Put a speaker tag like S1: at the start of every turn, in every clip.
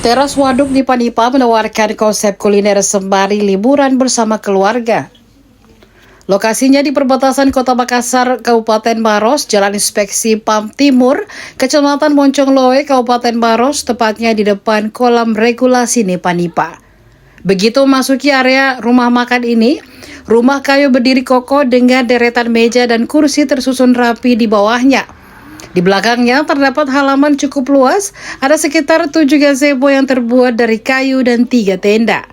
S1: Teras Waduk di Panipa menawarkan konsep kuliner sembari liburan bersama keluarga. Lokasinya di perbatasan Kota Makassar, Kabupaten Maros, Jalan Inspeksi PAM Timur, Kecamatan Moncongloe, Kabupaten Maros, tepatnya di depan kolam regulasi Nepanipa. Begitu memasuki area rumah makan ini, rumah kayu berdiri kokoh dengan deretan meja dan kursi tersusun rapi di bawahnya. Di belakangnya terdapat halaman cukup luas, ada sekitar 7 gazebo yang terbuat dari kayu dan 3 tenda.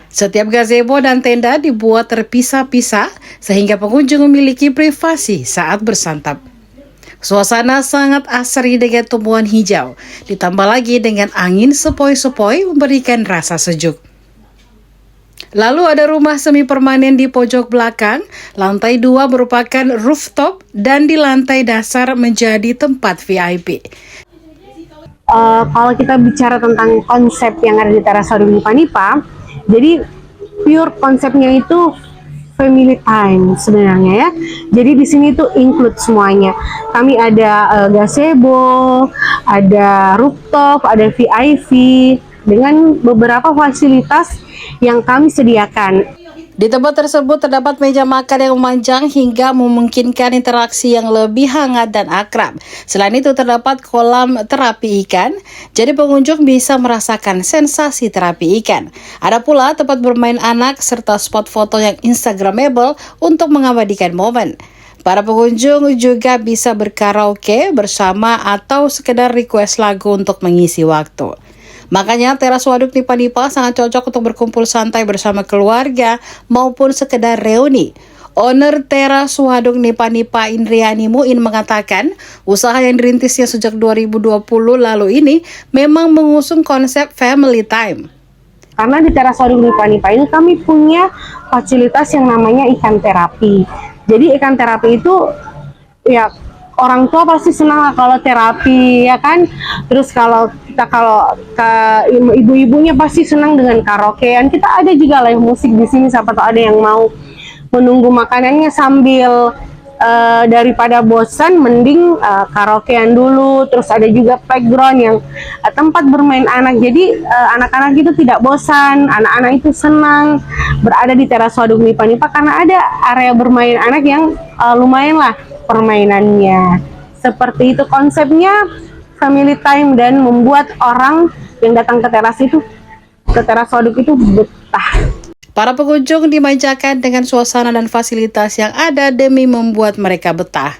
S1: Setiap gazebo dan tenda dibuat terpisah-pisah sehingga pengunjung memiliki privasi saat bersantap. Suasana sangat asri dengan tumbuhan hijau, ditambah lagi dengan angin sepoi-sepoi memberikan rasa sejuk. Lalu ada rumah semi permanen di pojok belakang, lantai 2 merupakan rooftop dan di lantai dasar menjadi tempat VIP.
S2: Kalau kita bicara tentang konsep yang ada di Teras Waduk Nepanipa, jadi pure konsepnya itu family time sebenarnya ya. Jadi di sini tuh include semuanya. Kami ada gazebo, ada rooftop, ada VIP dengan beberapa fasilitas yang kami sediakan.
S1: Di tempat tersebut terdapat meja makan yang memanjang hingga memungkinkan interaksi yang lebih hangat dan akrab. Selain itu terdapat kolam terapi ikan, jadi pengunjung bisa merasakan sensasi terapi ikan. Ada pula tempat bermain anak serta spot foto yang instagramable untuk mengabadikan momen. Para pengunjung juga bisa berkaraoke bersama atau sekedar request lagu untuk mengisi waktu. Makanya Teras Waduk Nepanipa sangat cocok untuk berkumpul santai bersama keluarga maupun sekedar reuni. Owner Teras Waduk Nepanipa Indriani Muin mengatakan, usaha yang dirintisnya sejak 2020 lalu ini memang mengusung konsep family time.
S2: Karena di Teras Waduk Nepanipa ini kami punya fasilitas yang namanya ikan terapi. Jadi ikan terapi itu ya orang tua pasti senang kalau terapi ya kan. Terus kalau ibu-ibunya pasti senang dengan karaokean. Kita ada juga live musik di sini, siapa tahu ada yang mau menunggu makanannya sambil daripada bosan mending karaokean dulu. Terus ada juga playground yang tempat bermain anak. Jadi anak-anak itu tidak bosan, anak-anak itu senang berada di Teras Waduk Nepanipa karena ada area bermain anak yang lumayan lah permainannya. Seperti itu konsepnya, family time, dan membuat orang yang datang ke Teras Waduk itu betah.
S1: Para pengunjung dimanjakan dengan suasana dan fasilitas yang ada demi membuat mereka betah.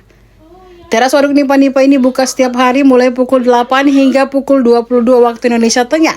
S1: Teras Waduk Nepanipa ini buka setiap hari mulai pukul 8 hingga pukul 22 waktu Indonesia Tengah.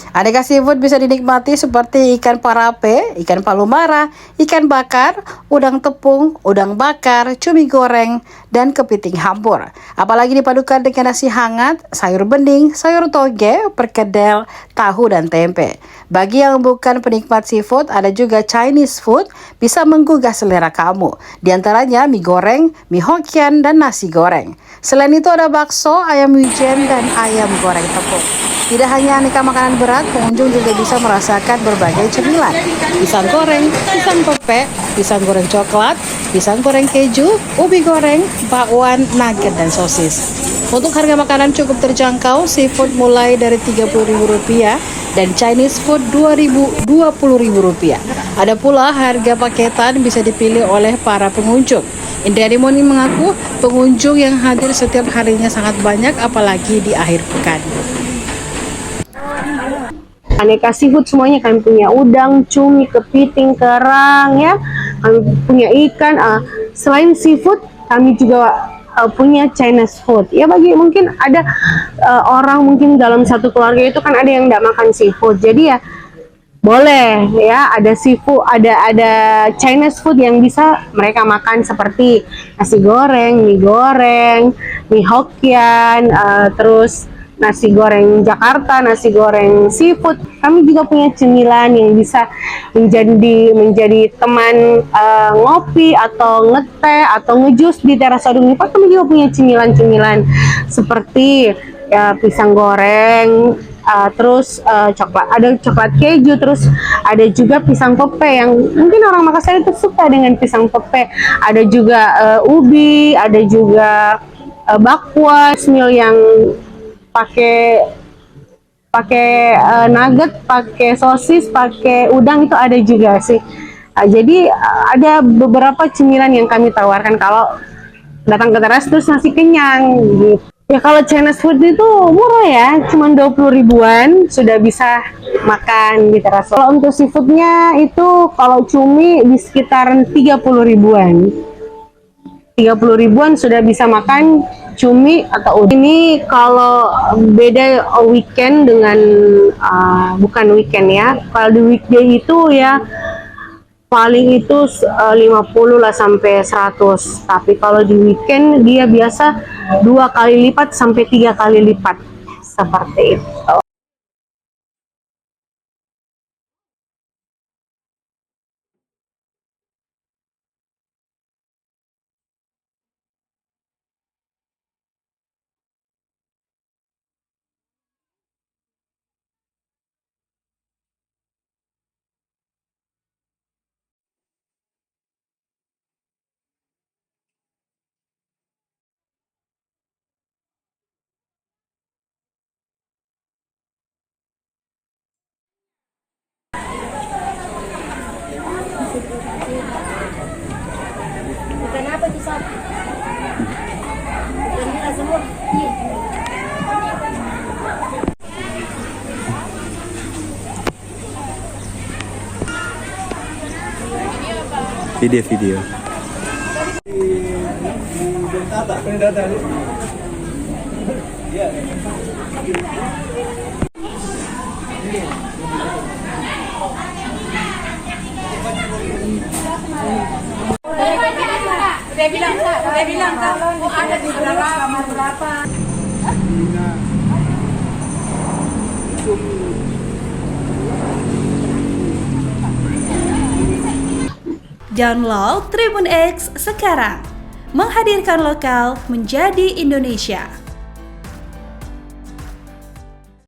S1: Aneka seafood bisa dinikmati seperti ikan parape, ikan palumara, ikan bakar, udang tepung, udang bakar, cumi goreng, dan kepiting hampur. Apalagi dipadukan dengan nasi hangat, sayur bening, sayur toge, perkedel, tahu, dan tempe. Bagi yang bukan penikmat seafood, ada juga Chinese food, bisa menggugah selera kamu. Di antaranya mie goreng, mie Hokkien, dan nasi goreng. Selain itu ada bakso, ayam wijen, dan ayam goreng tepung. Tidak hanya aneka makanan berat, pengunjung juga bisa merasakan berbagai cemilan. Pisang goreng, pisang pepek, pisang goreng coklat, pisang goreng keju, ubi goreng, bakwan, nugget, dan sosis. Untuk harga makanan cukup terjangkau, seafood mulai dari Rp30.000 dan Chinese food Rp20.000. Ada pula harga paketan bisa dipilih oleh para pengunjung. Indriani Muin mengaku pengunjung yang hadir setiap harinya sangat banyak, apalagi di akhir pekan.
S2: Aneka seafood semuanya, kami punya udang, cumi, kepiting, kerang ya. Kami punya ikan. Selain seafood, kami juga punya Chinese food. Ya bagi mungkin ada orang mungkin dalam satu keluarga itu kan ada yang tidak makan seafood. Jadi ya boleh ya, ada seafood, ada Chinese food yang bisa mereka makan seperti nasi goreng, mie Hokkien, terus nasi goreng Jakarta, nasi goreng seafood. Kami juga punya cemilan yang bisa menjadi teman ngopi atau ngeteh atau ngejus di Teras Waduk Nepanipa. Kami juga punya cemilan-cemilan seperti pisang goreng, terus coklat keju, terus ada juga pisang pepe yang mungkin orang Makassar itu suka dengan pisang pepe. Ada juga ubi, ada juga bakwan, meal yang pakai pakai nugget, pakai sosis, pakai udang itu ada juga sih. Jadi ada beberapa cemilan yang kami tawarkan kalau datang ke teras terus nasi kenyang gitu. Ya kalau Chinese food itu murah ya, cuma 20 ribuan sudah bisa makan di teras. Kalau untuk seafoodnya itu kalau cumi di sekitaran 30 ribuan. 30 ribuan sudah bisa makan cumi atau udang. Ini kalau beda weekend dengan bukan weekend ya. Kalau di weekday itu ya paling itu 50 lah sampai 100. Tapi kalau di weekend dia biasa 2 kali lipat sampai 3 kali lipat seperti itu.
S3: Kenapa tuh Sob? Gembira semua.
S4: Video.
S3: Udah bilang kalau ada di kamar berapa.
S5: Download Tribun X sekarang, menghadirkan lokal menjadi Indonesia.